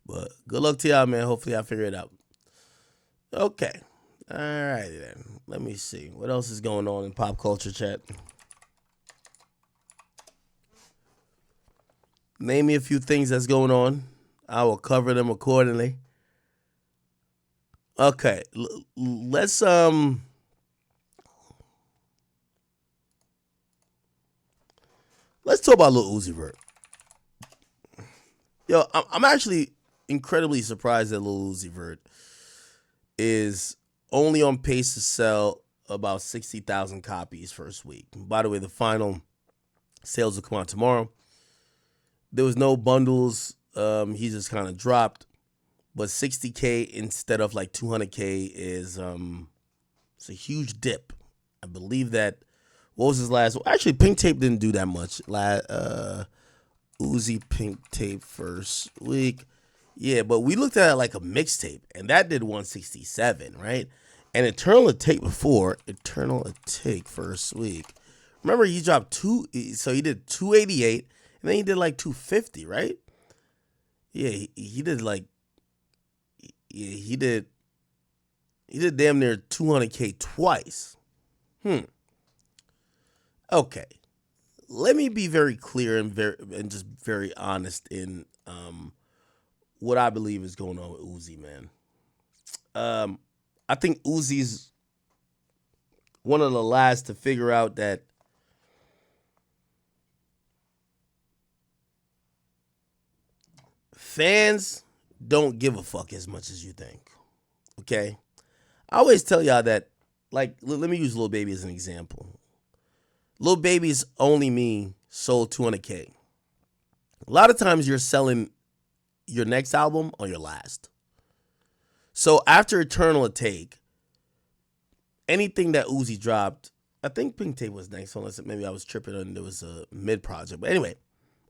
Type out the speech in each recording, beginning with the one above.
But good luck to y'all, man. Hopefully I figure it out. Okay. All right then. Let me see. What else is going on in pop culture chat? Name me a few things that's going on. I will cover them accordingly. Okay. Let's talk about Lil Uzi Vert. Yo, I'm actually incredibly surprised that Lil Uzi Vert is only on pace to sell about 60,000 copies first week. By the way, the final sales will come out tomorrow. There was no bundles. He just kind of dropped, but 60K instead of like 200K is it's a huge dip. I believe that. What was his last? Actually, Pink Tape didn't do that much. Uzi Pink Tape first week. Yeah, but we looked at it like a mixtape, and that did 167, right? And Eternal Take before, Eternal Take first week. Remember, he dropped so he did 288, and then he did like 250, right? Yeah, he did like, yeah, he did damn near 200K twice. Okay, let me be very clear and just very honest in what I believe is going on with Uzi, man. I think Uzi's one of the last to figure out that fans don't give a fuck as much as you think. Okay? I always tell y'all that, like, let me use Lil Baby as an example. Lil Baby's Only Me sold 200K. A lot of times you're selling your next album or your last. So after Eternal Take, anything that Uzi dropped, I think Pink Tape was next, unless maybe I was tripping and there was a mid project. But anyway,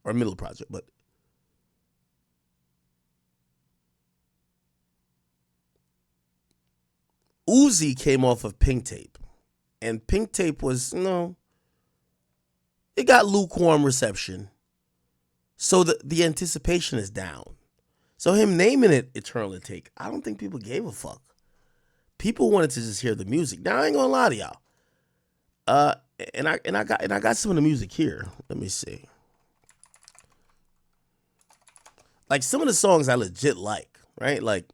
or a middle project. But Uzi came off of Pink Tape. And Pink Tape was, it got lukewarm reception. So the anticipation is down. So him naming it Eternal Take, I don't think people gave a fuck. People wanted to just hear the music. Now I ain't gonna lie to y'all. And I got some of the music here. Let me see. Like some of the songs I legit like, right? Like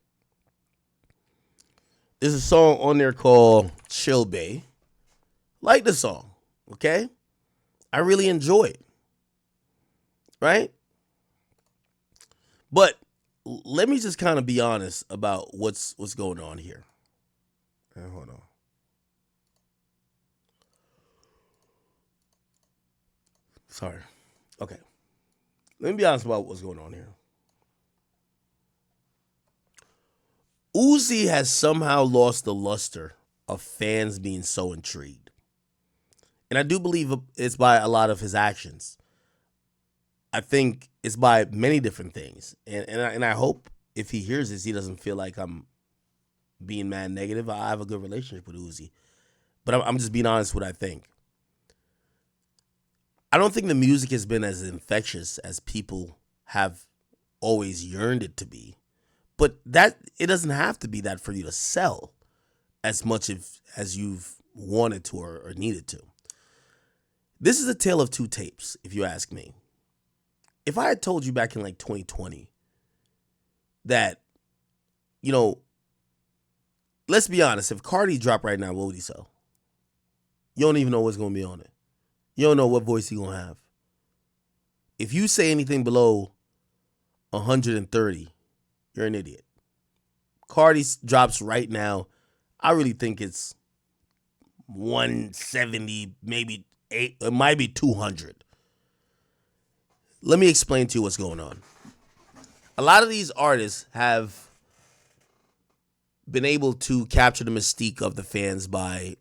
there's a song on there called Chill Bay. Like the song, okay? I really enjoy it. Right? But let me just kind of be honest about what's going on here. Hold on. Sorry. Okay. Let me be honest about what's going on here. Uzi has somehow lost the luster of fans being so intrigued. And I do believe it's by a lot of his actions. I think it's by many different things. And I hope if he hears this, he doesn't feel like I'm being mad negative. I have a good relationship with Uzi. But I'm just being honest with what I think. I don't think the music has been as infectious as people have always yearned it to be. But that it doesn't have to be that for you to sell as much as you've wanted to or needed to. This is a tale of two tapes, if you ask me. If I had told you back in like 2020 that, let's be honest, if Cardi dropped right now, what would he sell? You don't even know what's going to be on it. You don't know what voice he going to have. If you say anything below 130, you're an idiot. Cardi drops right now, I really think it's 170, maybe it might be 200. Let me explain to you what's going on. A lot of these artists have been able to capture the mystique of the fans by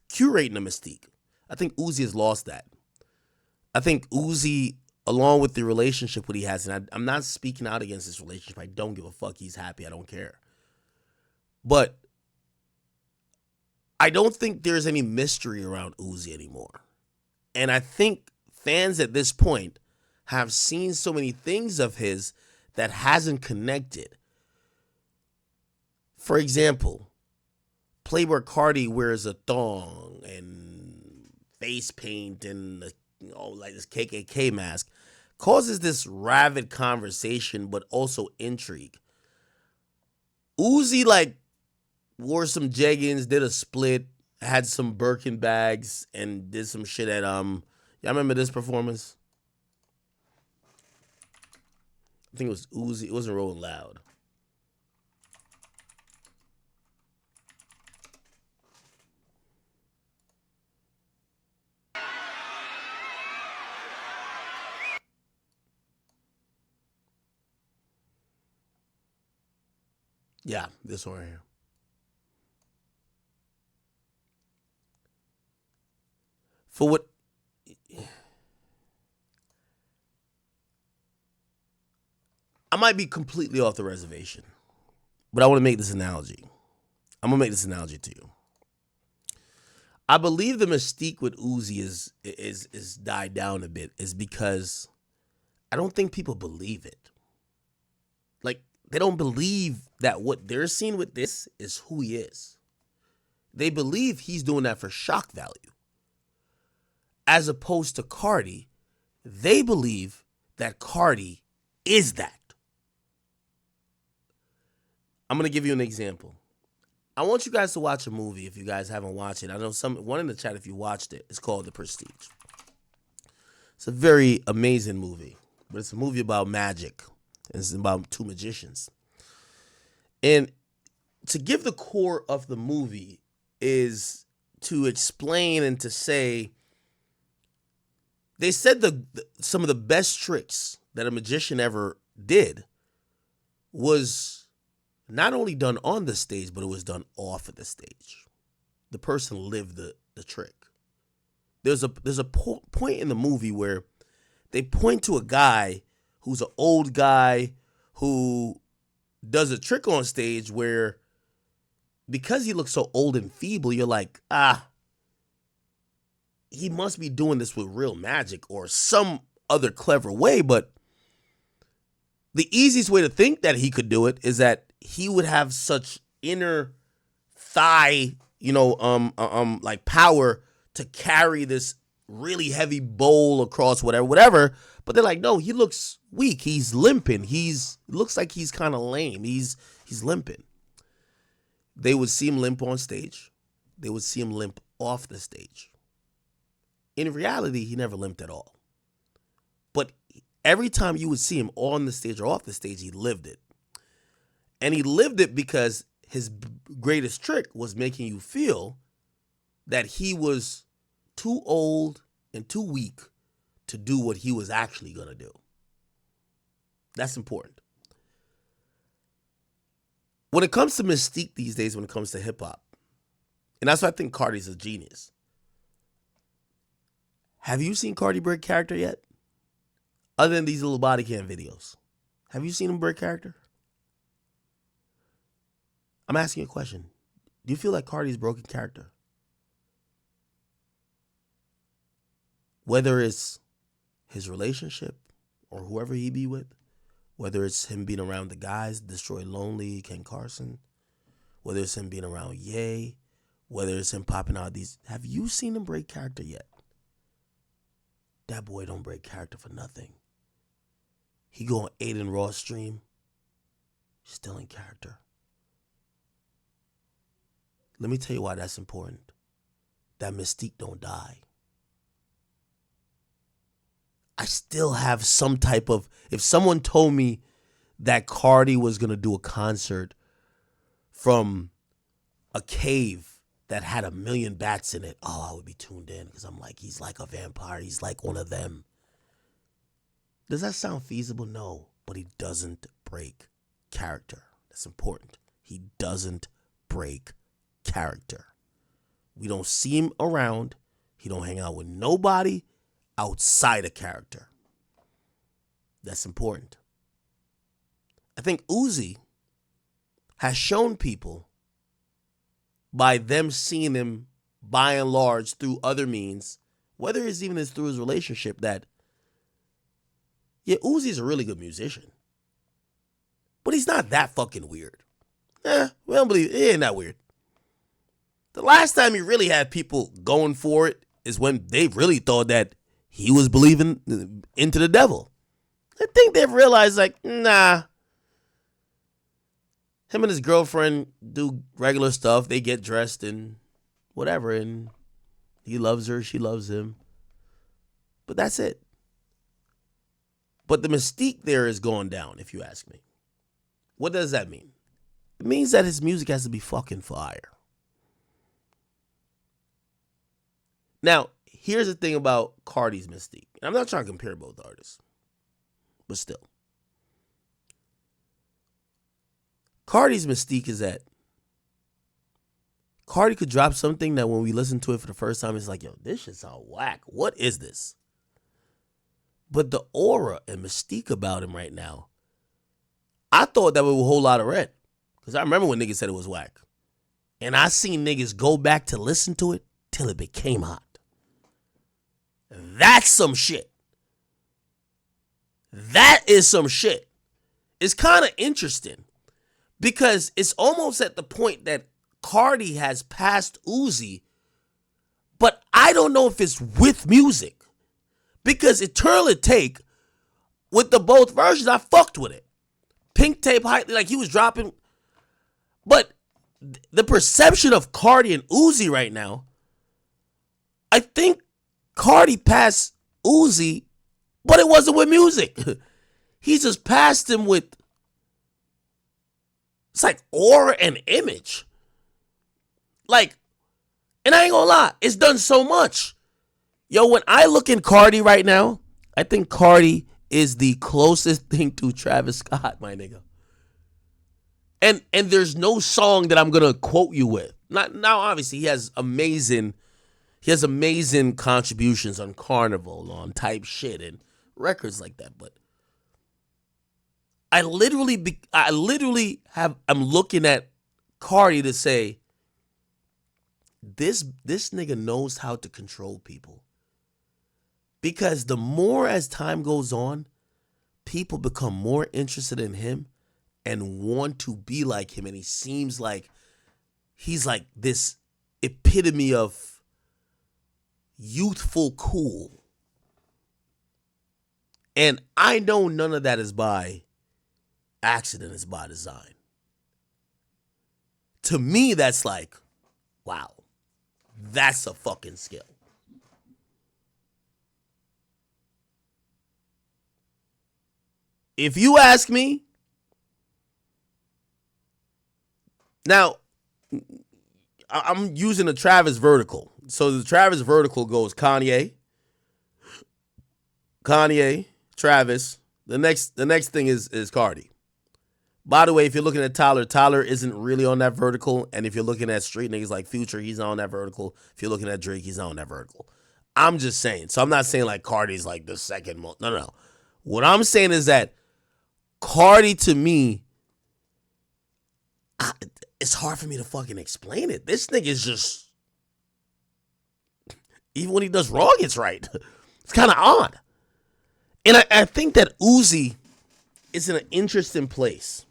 curating the mystique. I think Uzi has lost that. I think Uzi, along with the relationship what he has, and I'm not speaking out against this relationship. I don't give a fuck. He's happy. I don't care. But I don't think there's any mystery around Uzi anymore. And I think fans at this point have seen so many things of his that hasn't connected. For example, Playboy Cardi wears a thong and face paint and like this KKK mask, causes this rabid conversation, but also intrigue. Uzi like wore some jeggings, did a split, had some Birkin bags, and did some shit at y'all remember this performance? I think it was Uzi. It wasn't Rolling Loud. Yeah, this one right here. For what? I might be completely off the reservation, but I want to make this analogy. I'm gonna make this analogy to you. I believe the mystique with Uzi is died down a bit is because I don't think people believe it. Like they don't believe that what they're seeing with this is who he is. They believe he's doing that for shock value. As opposed to Cardi, they believe that Cardi is that. I'm going to give you an example. I want you guys to watch a movie if you guys haven't watched it. I know one in the chat if you watched it. It's called The Prestige. It's a very amazing movie, but it's a movie about magic. It's about two magicians. And to give the core of the movie is to explain and to say, they said some of the best tricks that a magician ever did was not only done on the stage, but it was done off of the stage. The person lived the trick. There's a point in the movie where they point to a guy who's an old guy who does a trick on stage where, because he looks so old and feeble, you're like, he must be doing this with real magic or some other clever way. But the easiest way to think that he could do it is that he would have such inner thigh, like power to carry this really heavy bowl across whatever. But they're like, no, he looks weak. He's limping. Looks like he's kind of lame. He's limping. They would see him limp on stage. They would see him limp off the stage. In reality, he never limped at all. But every time you would see him on the stage or off the stage, he lived it. And he lived it because his greatest trick was making you feel that he was too old and too weak to do what he was actually going to do. That's important. When it comes to mystique these days, when it comes to hip hop, and that's why I think Cardi's a genius. Have you seen Cardi break character yet? Other than these little body cam videos. Have you seen him break character? I'm asking you a question. Do you feel like Cardi's broken character? Whether it's his relationship or whoever he be with, whether it's him being around the guys, Destroy Lonely, Ken Carson, whether it's him being around Ye, whether it's him popping out these, have you seen him break character yet? That boy don't break character for nothing. He go on Aiden Ross stream, still in character. Let me tell you why that's important. That mystique don't die. I still have some type of, if someone told me that Cardi was going to do a concert from a cave that had 1 million bats in it, I would be tuned in because I'm like, he's like a vampire. He's like one of them. Does that sound feasible? No, but he doesn't break character. That's important. He doesn't break character. We don't see him around. He don't hang out with nobody outside of character. That's important. I think Uzi has shown people by them seeing him by and large through other means, whether it's even through his relationship, that Yeah, Uzi's a really good musician. But he's not that fucking weird. We don't believe it ain't that weird. The last time you really had people going for it is when they really thought that he was believing into the devil. I think they've realized, like, nah. Him and his girlfriend do regular stuff. They get dressed and whatever, and he loves her, she loves him. But that's it. But the mystique there is going down, if you ask me. What does that mean? It means that his music has to be fucking fire. Now, here's the thing about Cardi's mystique. And I'm not trying to compare both artists, but still. Cardi's mystique is that Cardi could drop something that when we listen to it for the first time, it's like, yo, this shit sound whack. What is this? But the aura and mystique about him right now, I thought that was a whole lot of red. Because I remember when niggas said it was whack. And I seen niggas go back to listen to it till it became hot. That's some shit. That is some shit. It's kind of interesting because it's almost at the point that Cardi has passed Uzi, but I don't know if it's with music because Eternal Take with the both versions, I fucked with it. Pink Tape, like he was dropping, but the perception of Cardi and Uzi right now, I think Cardi passed Uzi, but it wasn't with music. He just passed him with, it's like aura and image. Like, and I ain't gonna lie, it's done so much. Yo, when I look in Cardi right now, I think Cardi is the closest thing to Travis Scott, my nigga. And there's no song that I'm gonna quote you with. Now, obviously, he has amazing contributions on Carnival, on Type Shit, and records like that. But I'm looking at Cardi to say, this nigga knows how to control people. Because the more as time goes on, people become more interested in him and want to be like him. And he seems like he's like this epitome of youthful cool. And I know none of that is by accident, it's by design. To me, that's like, wow, that's a fucking skill. If you ask me, now, I'm using the Travis vertical. So the Travis vertical goes Kanye, Travis. The next thing is Cardi. By the way, if you're looking at Tyler isn't really on that vertical. And if you're looking at street niggas like Future, he's not on that vertical. If you're looking at Drake, he's not on that vertical. I'm just saying. So I'm not saying like Cardi's like the second most. No. What I'm saying is that Cardi, to me, it's hard for me to fucking explain it. This nigga is just, even when he does wrong, it's right. It's kind of odd. And I think that Uzi is in an interesting place.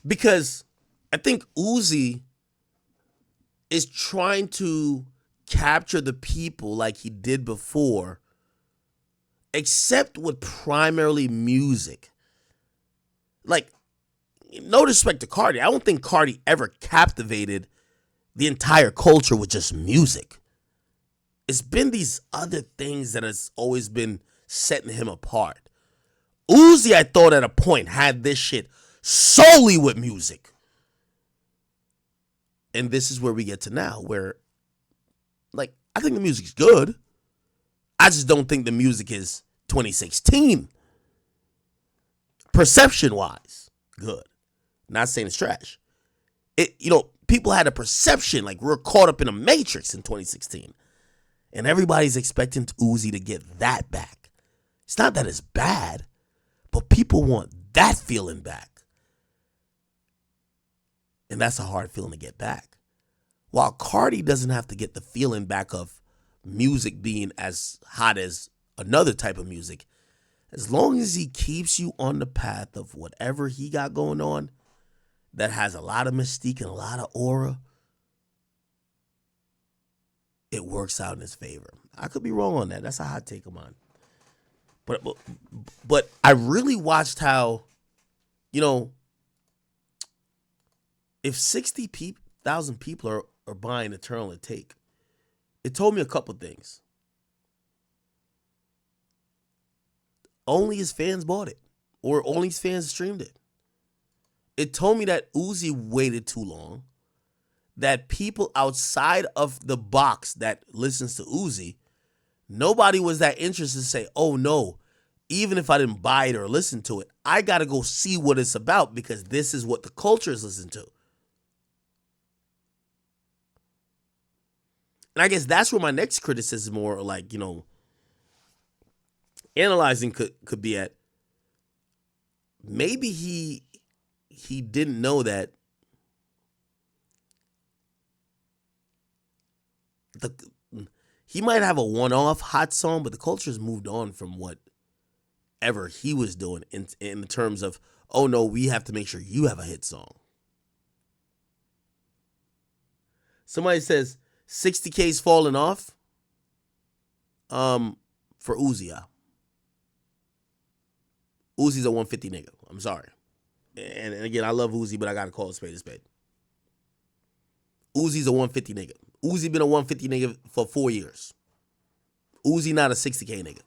Because I think Uzi is trying to capture the people like he did before, except with primarily music. Like, no disrespect to Cardi, I don't think Cardi ever captivated the entire culture with just music. It's been these other things that has always been setting him apart. Uzi, I thought at a point, had this shit solely with music. And this is where we get to now, where, like, I think the music's good. I just don't think the music is 2016. Perception-wise, good. Not saying it's trash. People had a perception like we're caught up in a matrix in 2016. And everybody's expecting Uzi to get that back. It's not that it's bad, but people want that feeling back. And that's a hard feeling to get back. While Cardi doesn't have to get the feeling back of music being as hot as another type of music, As long as he keeps you on the path of whatever he got going on that has a lot of mystique and a lot of aura, it works out in his favor. I could be wrong on that. That's a hot take of mine. But I really watched how, if 60,000 people are buying Eternal at Take, it told me a couple things. Only his fans bought it, or only his fans streamed it. It told me that Uzi waited too long, that people outside of the box that listens to Uzi, nobody was that interested to say, oh no, even if I didn't buy it or listen to it, I got to go see what it's about because this is what the culture is listening to. And I guess that's where my next criticism or like, analyzing could be at. Maybe he didn't know that he might have a one-off hot song, but the culture's moved on from whatever he was doing in terms of, oh no, we have to make sure you have a hit song. Somebody says 60K's falling off. For Uzi, Uzi's a 150 nigga. I'm sorry. And again, I love Uzi, but I gotta call a spade a spade. Uzi's a 150 nigga. Uzi been a 150 nigga for 4 years. Uzi not a 60K nigga.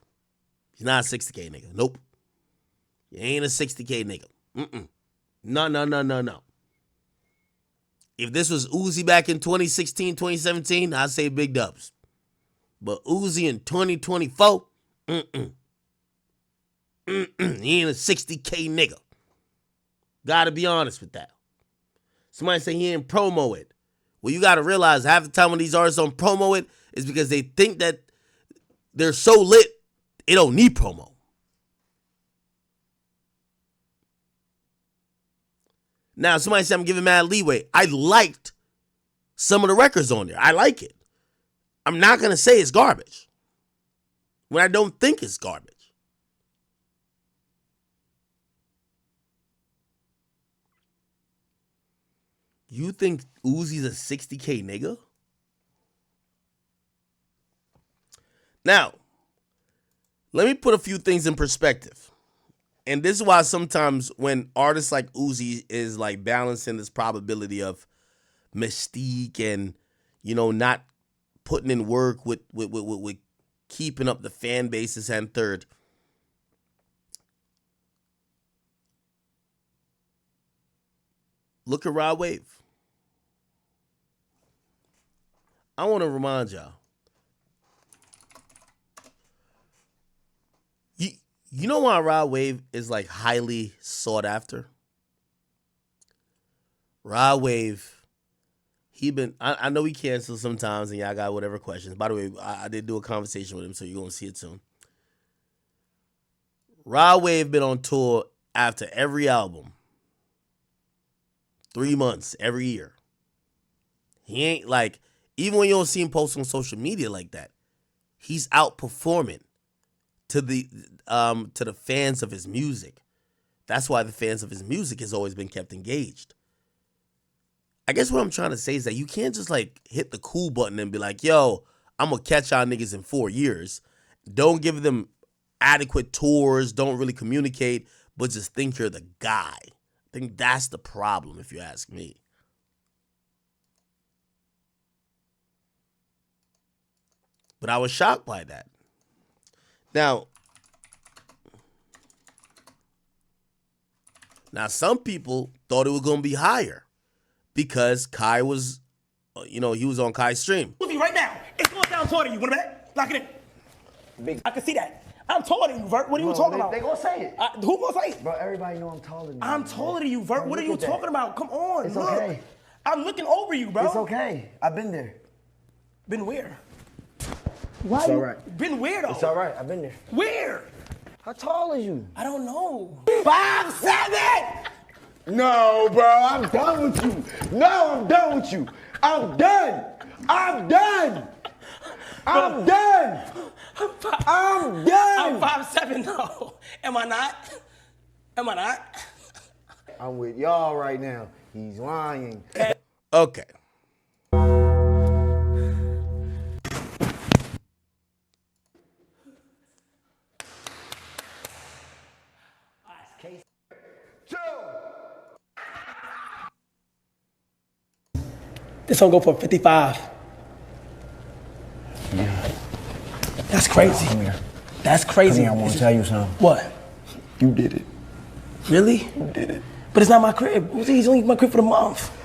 He's not a 60K nigga. Nope. He ain't a 60K nigga. No. If this was Uzi back in 2016, 2017, I'd say big dubs. But Uzi in 2024, he ain't a 60K nigga. Gotta be honest with that. Somebody say he ain't promo it. Well, you gotta realize half the time when these artists don't promo it is because they think that they're so lit, it don't need promo. Now, somebody said I'm giving mad leeway. I liked some of the records on there. I like it. I'm not gonna say it's garbage when I don't think it's garbage. You think Uzi's a 60K nigga? Now, let me put a few things in perspective. And this is why sometimes when artists like Uzi is like balancing this probability of mystique and, not putting in work with keeping up the fan bases and third. Look at Rod Wave. I want to remind y'all. You know why Rod Wave is like highly sought after? Rod Wave, I know he cancels sometimes and y'all got whatever questions. By the way, I did do a conversation with him, so you're going to see it soon. Rod Wave been on tour after every album. 3 months, every year. He ain't like, even when you don't see him post on social media like that, he's out performing to the fans of his music. That's why the fans of his music has always been kept engaged. I guess what I'm trying to say is that you can't just like hit the cool button and be like, yo, I'm going to catch y'all niggas in 4 years. Don't give them adequate tours. Don't really communicate, but just think you're the guy. I think that's the problem, if you ask me. But I was shocked by that. Now, some people thought it was going to be higher because Kai was, he was on Kai's stream. Right now, it's going down taller than you. Want to bet? Lock it in. Big. I can see that. I'm taller than you, Vert. What are you talking about? They gonna say it. Who gonna say it? Bro, everybody know I'm taller than you. I'm taller than you, Vert. Bro, what are you talking about? Come on, it's look. Okay. I'm looking over you, bro. It's okay. I've been there. Been where? Why? It's all right. Been where though? It's all right. I've been there. Where? How tall are you? I don't know. 5'7". No, bro. I'm done with you. No, I'm done with you. I'm done. I'm done. I'm done. I'm done. I'm 5'7" though, Am I not? Am I not? I'm with y'all right now. He's lying. Okay. This song go for 55. Yeah. That's crazy. Come here. That's crazy. Come here, I want to tell you something. What? You did it. Really? You did it. But it's not my crib. He's only my crib for the month.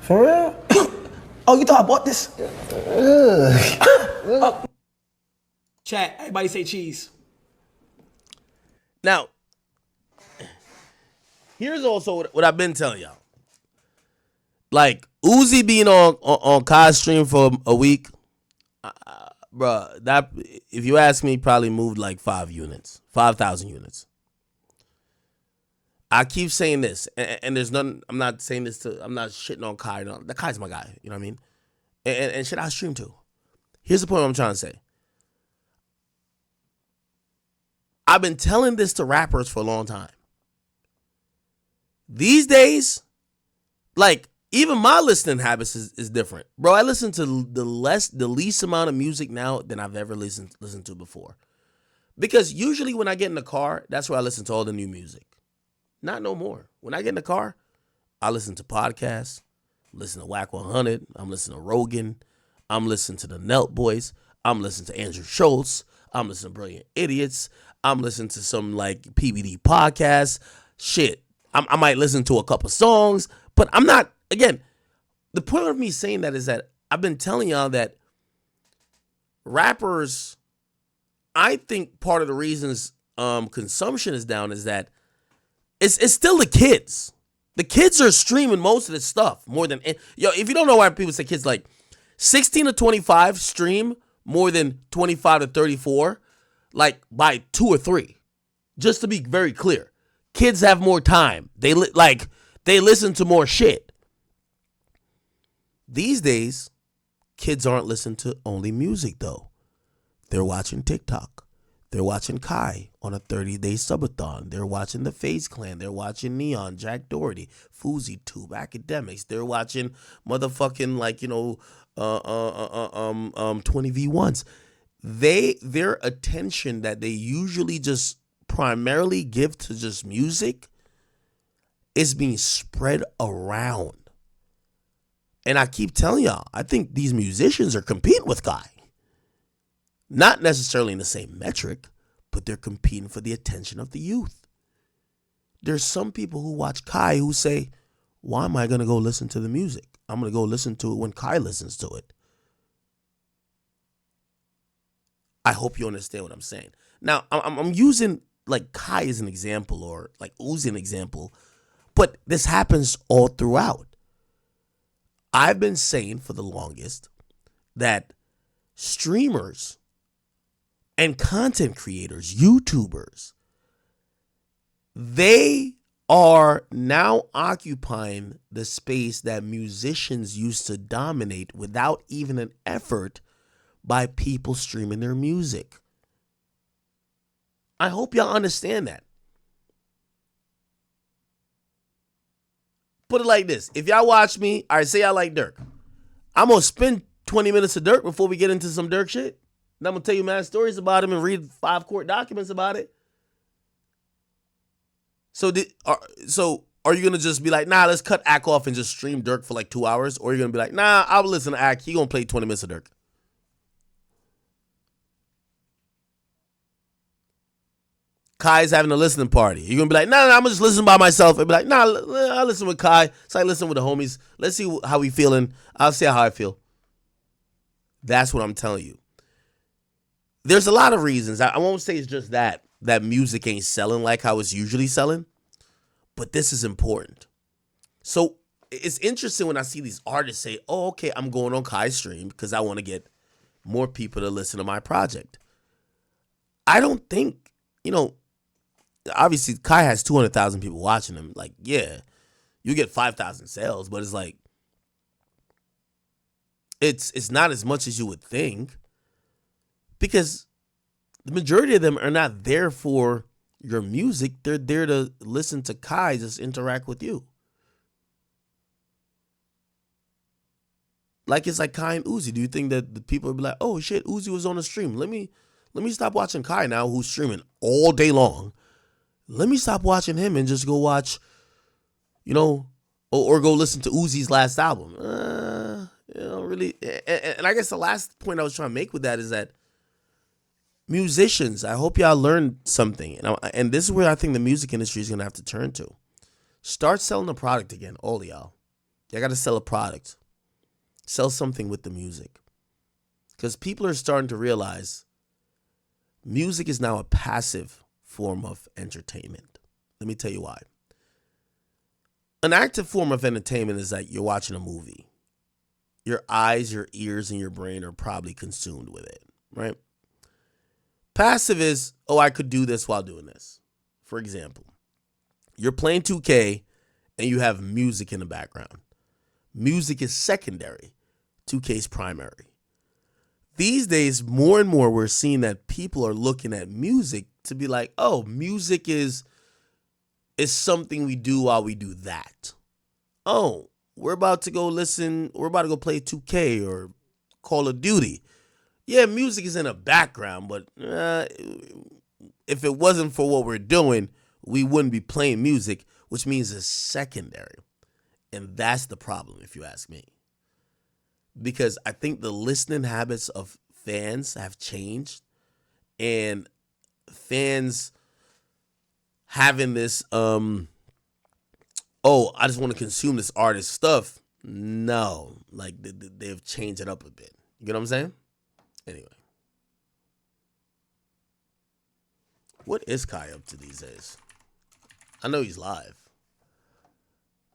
For real? Oh, you thought I bought this? Chat, everybody say cheese. Now, here's also what I've been telling y'all. Like, Uzi being on Kai's stream for a week, bruh, that, if you ask me, probably moved like 5,000 units. I keep saying this, and there's none, I'm not saying this I'm not shitting on Kai. No, that Kai's my guy, you know what I mean? And shit, I stream too. Here's the point I'm trying to say. I've been telling this to rappers for a long time. These days, like, even my listening habits is different. Bro, I listen to the least amount of music now than I've ever listened to before. Because usually when I get in the car, that's where I listen to all the new music. Not no more. When I get in the car, I listen to podcasts, listen to Whack 100, I'm listening to Rogan, I'm listening to the Nelt Boys, I'm listening to Andrew Schultz, I'm listening to Brilliant Idiots, I'm listening to some like PBD podcasts. Shit, I might listen to a couple songs, but I'm not, again, the point of me saying that is that I've been telling y'all that rappers, I think part of the reasons consumption is down is that it's still the kids. The kids are streaming most of this stuff more than, yo, if you don't know why people say kids, like 16 to 25 stream more than 25 to 34, like by 2 or 3. Just to be very clear, kids have more time. They listen to more shit. These days, kids aren't listening to only music though. They're watching TikTok. They're watching Kai on a 30-day subathon. They're watching the FaZe Clan. They're watching Neon, Jack Doherty, Fousey Tube, Akademiks. They're watching motherfucking 20v1s. Their attention that they usually just primarily give to just music is being spread around. And I keep telling y'all, I think these musicians are competing with Kai. Not necessarily in the same metric, but they're competing for the attention of the youth. There's some people who watch Kai who say, why am I going to go listen to the music? I'm going to go listen to it when Kai listens to it. I hope you understand what I'm saying. Now, I'm using like Kai as an example or like Uzi an example, but this happens all throughout. I've been saying for the longest that streamers and content creators, YouTubers, they are now occupying the space that musicians used to dominate without even an effort by people streaming their music. I hope y'all understand that. Put it like this. If y'all watch me, all right, say y'all like Dirk. I'm going to spend 20 minutes of Dirk before we get into some Dirk shit. And I'm going to tell you mad stories about him and read 5 court documents about it. So are you going to just be like, nah, let's cut Ak off and just stream Dirk for like 2 hours? Or are you going to be like, nah, I'll listen to Ak. He going to play 20 minutes of Dirk. Kai's having a listening party. You're going to be like, nah, I'm going to just listen by myself. And be like, nah, I'll listen with Kai. So I listen with the homies. Let's see how we feeling. I'll see how I feel. That's what I'm telling you. There's a lot of reasons. I won't say it's just that music ain't selling like how it's usually selling, but this is important. So it's interesting when I see these artists say, oh, okay, I'm going on Kai's stream because I want to get more people to listen to my project. I don't think, obviously Kai has 200,000 people watching him. Like, yeah, you get 5,000 sales, but it's like, it's not as much as you would think. Because the majority of them are not there for your music. They're there to listen to Kai just interact with you. Like it's like Kai and Uzi. Do you think that the people would be like, oh shit, Uzi was on the stream. Let me stop watching Kai now, who's streaming all day long. Let me stop watching him and just go watch, or go listen to Uzi's last album. Really. And I guess the last point I was trying to make with that is that musicians, I hope y'all learned something. And this is where I think the music industry is going to have to turn to. Start selling a product again, all of y'all. Y'all got to sell a product. Sell something with the music. Because people are starting to realize music is now a passive form of entertainment. Let me tell you why. An active form of entertainment is like you're watching a movie. Your eyes, your ears, and your brain are probably consumed with it, right? Passive is, I could do this while doing this. For example, you're playing 2K and you have music in the background. Music is secondary. 2K is primary. These days, more and more, we're seeing that people are looking at music to be like, music is something we do while we do that. We're about to go play 2K or Call of Duty. Yeah, music is in the background, but if it wasn't for what we're doing, we wouldn't be playing music, which means it's secondary. And that's the problem, if you ask me. Because I think the listening habits of fans have changed. And fans having this, I just want to consume this artist stuff. No, like they've changed it up a bit. You get what I'm saying? Anyway. What is Kai up to these days? I know he's live.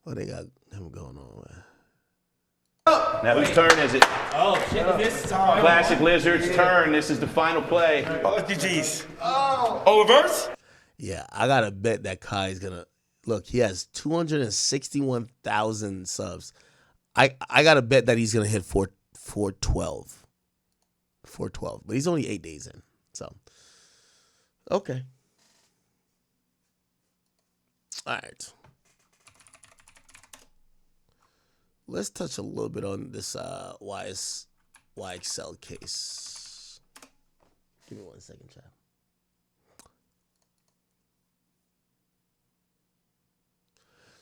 What they got him going on, man? Now whose turn is it? Oh, shit, this time. Classic Lizard's turn. This is the final play. Oh, GG's. Oh, reverse? Yeah, I got to bet that Kai's going to... Look, he has 261,000 subs. I got to bet that he's going to hit 412. 412. But he's only 8 days in. So, okay. All right. Let's touch a little bit on this YXL case. Give me 1 second, chat.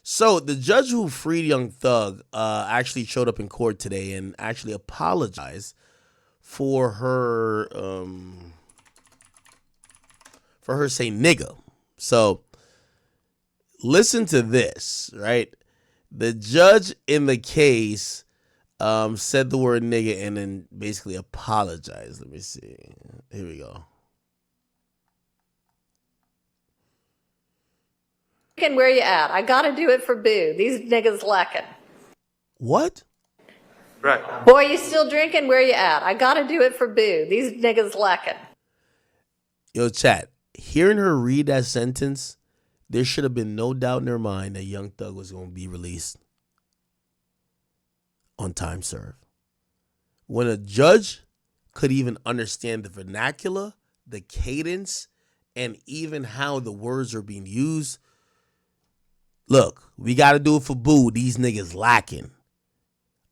So the judge who freed Young Thug actually showed up in court today and actually apologized for her saying nigga. So listen to this, right? The judge in the case said the word nigga and then basically apologized. Let me see. Here we go. Where you at? I gotta do it for Boo. These niggas lacking. What? Right. Boy, you still drinking? Where you at? I gotta do it for Boo. These niggas lacking. Yo, chat. Hearing her read that sentence, there should have been no doubt in her mind that Young Thug was going to be released on time served. When a judge could even understand the vernacular, the cadence, and even how the words are being used, look, we got to do it for Boo. These niggas lacking.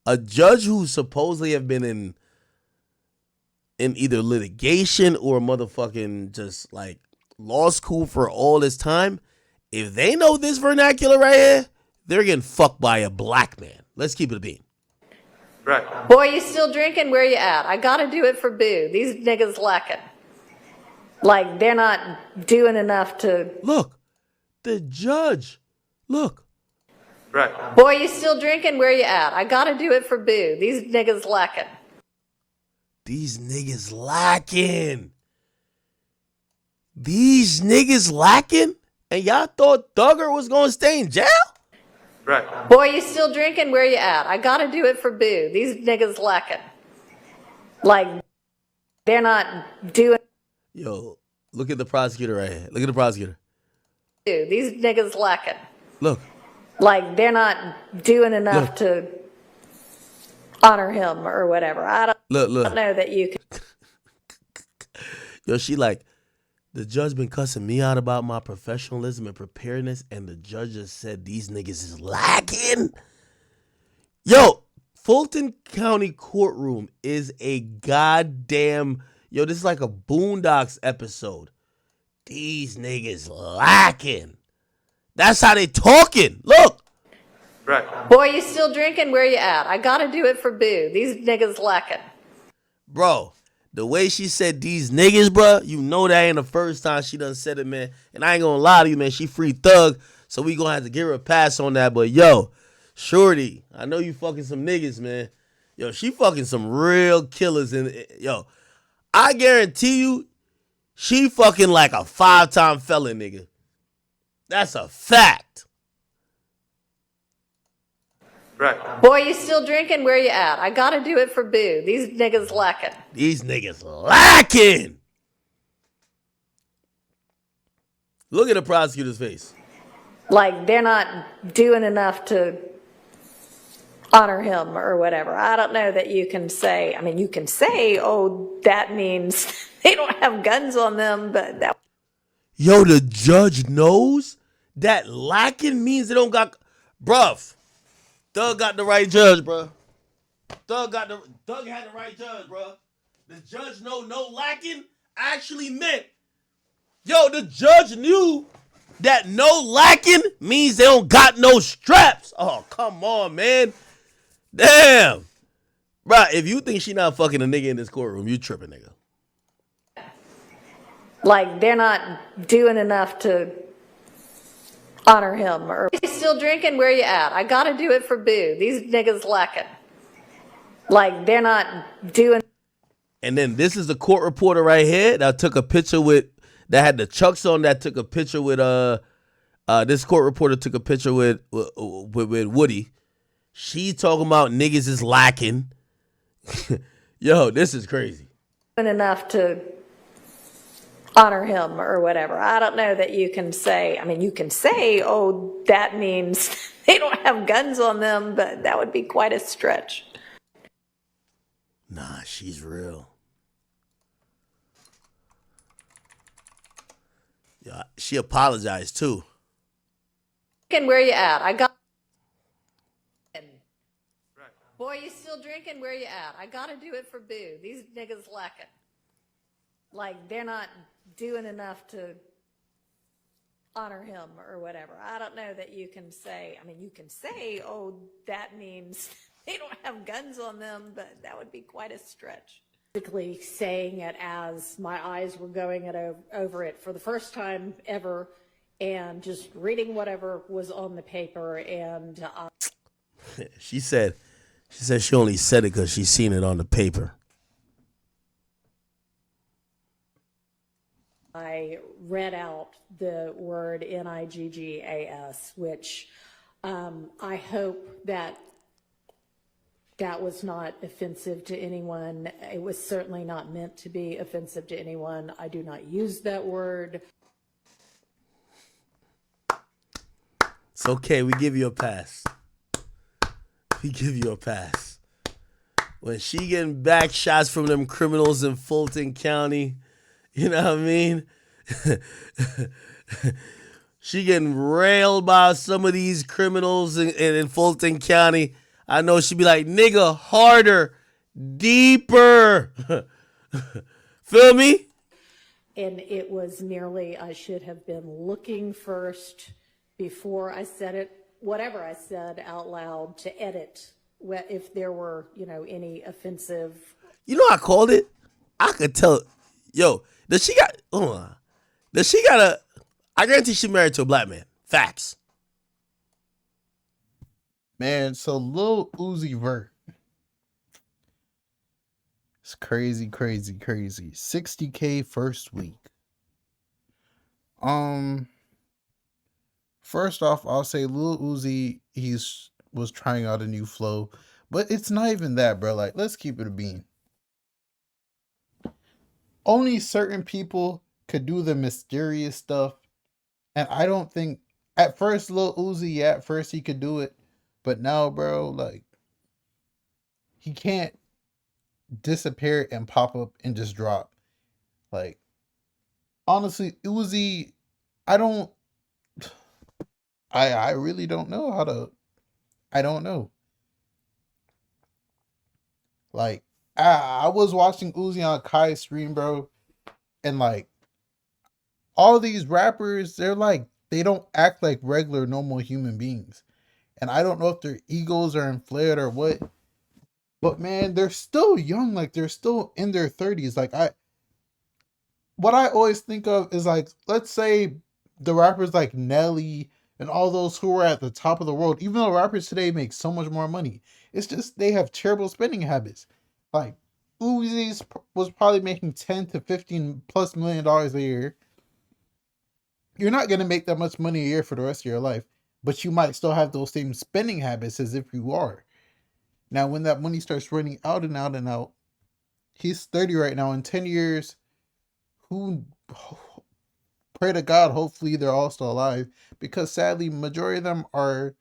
A judge who supposedly have been in either litigation or motherfucking just like law school for all this time, if they know this vernacular right here, they're getting fucked by a black man. Let's keep it a bean. Right. Boy, you still drinking? Where you at? I gotta do it for Boo. These niggas lacking. Like, they're not doing enough to... Look, the judge. Look. Right. Boy, you still drinking? Where you at? I gotta do it for Boo. These niggas lacking. These niggas lacking. These niggas lacking? And y'all thought Thugger was going to stay in jail? Right. Boy, you still drinking? Where you at? I gotta do it for Boo. These niggas lacking. Like, they're not doing... Yo, look at the prosecutor right here. Look at the prosecutor. These niggas lacking. Look. Like, they're not doing enough to honor him or whatever. I don't know that you can... Yo, she like, The judge been cussing me out about my professionalism and preparedness, and the judge just said these niggas is lacking. Yo, Fulton County courtroom is a goddamn, yo, this is like a Boondocks episode. These niggas lacking. That's how they talking. Look. Right. Boy, you still drinking? Where you at? I gotta do it for Boo. These niggas lacking. Bro, the way she said these niggas, bro, you know that ain't the first time she done said it, man. And I ain't gonna lie to you, man. She free thug, so we gonna have to give her a pass on that. But yo, shorty, I know you fucking some niggas, man. Yo, she fucking some real killers. And yo, I guarantee you, she fucking like a 5-time felon, nigga. That's a fact. Right. Boy, you still drinking? Where you at? I gotta do it for Boo. These niggas lacking. These niggas lacking. Look at the prosecutor's face. Like they're not doing enough to honor him or whatever. I don't know that you can say, I mean, you can say, oh, that means they don't have guns on them, but that. Yo, the judge knows that lacking means they don't got, bruv. Thug got the right judge, bruh. Thug had the right judge, bruh. The judge know no lacking actually meant, yo, the judge knew that no lacking means they don't got no straps. Oh, come on, man. Damn. Bruh, if you think she not fucking a nigga in this courtroom, you tripping, nigga. Like they're not doing enough to honor him or still drinking. Where you at? I gotta do it for Boo. These niggas lacking. Like they're not doing. And then this is the court reporter right here that took a picture with, that had the chucks on, that took a picture with this court reporter took a picture with Woody. She talking about niggas is lacking. Yo, this is crazy. Doing enough to honor him or whatever. I don't know that you can say, I mean, you can say, oh, that means they don't have guns on them, but that would be quite a stretch. Nah, she's real. Yeah, she apologized too. Where you at? I got. Right. Boy, you still drinking? Where you at? I gotta do it for Boo. These niggas lacking. Like they're not doing enough to honor him or whatever. I don't know that you can say, I mean, you can say, oh, that means they don't have guns on them, but that would be quite a stretch. Basically saying it as my eyes were going over it for the first time ever and just reading whatever was on the paper. And She said she only said it because she's seen it on the paper. I read out the word NIGGAS, which I hope that was not offensive to anyone. It was certainly not meant to be offensive to anyone. I do not use that word. It's okay. We give you a pass. We give you a pass. When she getting back shots from them criminals in Fulton County, you know what I mean? She getting railed by some of these criminals in Fulton County. I know she'd be like, nigga, harder, deeper. Feel me? And it was merely, I should have been looking first before I said it, whatever I said out loud, to edit if there were, any offensive. You know I called it? I could tell. Yo, does she got a, I guarantee she married to a black man. Facts. Man, so Lil Uzi Vert. It's crazy, crazy, crazy. 60K first week. First off, I'll say Lil Uzi, was trying out a new flow, but it's not even that, bro. Like, let's keep it a bean. Only certain people could do the mysterious stuff, and I don't think at first Lil Uzi, at first he could do it, but now, bro, like, he can't disappear and pop up and just drop. Like, honestly, Uzi, I don't, I really don't know how to. I don't know. Like, I was watching Uzi on Kai's stream, bro, and like all these rappers, they're like they don't act like regular normal human beings. And I don't know if their egos are inflated or what, but man, they're still young. Like they're still in their 30s. Like what I always think of is like, let's say the rappers like Nelly and all those who are at the top of the world, even though rappers today make so much more money, it's just they have terrible spending habits. Like Uzi's was probably making 10 to 15 plus $1 million a year. You're not gonna make that much money a year for the rest of your life, but you might still have those same spending habits as if you are. Now, when that money starts running out and out and out, he's 30 right now. In 10 years, who pray to God, hopefully they're all still alive, because sadly, majority of them are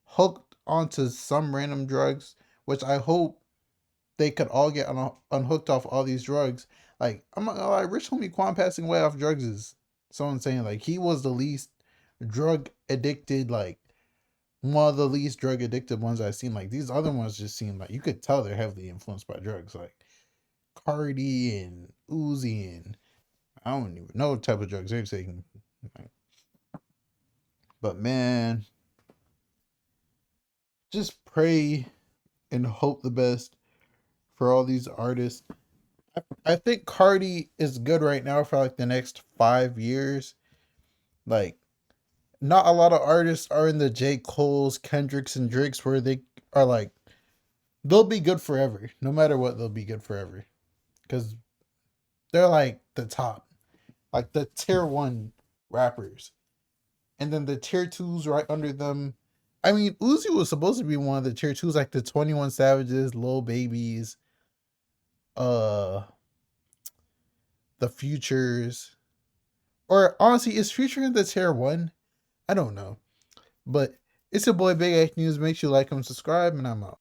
hooked onto some random drugs, which I hope they could all get unhooked off all these drugs. Like, I'm not gonna lie, Rich Homie Quan passing away off drugs is so insane. Like, he was the least drug addicted, like, one of the least drug addicted ones I've seen. Like, these other ones just seem like you could tell they're heavily influenced by drugs. Like, Cardi and Uzi and I don't even know what type of drugs they're taking. But man, just pray and hope the best for all these artists. I think Cardi is good right now for like the next 5 years. Like, not a lot of artists are in the J. Cole's, Kendricks, and Drakes where they are like, they'll be good forever. No matter what, they'll be good forever. Because they're like the top. Like the tier 1 rappers. And then the tier 2s right under them. I mean, Uzi was supposed to be one of the tier 2s, like the 21 Savages, Lil Babies, the Futures. Or honestly, is Future in the tier 1? I don't know. But it's your boy Big X News. Make sure you like and subscribe, and I'm out.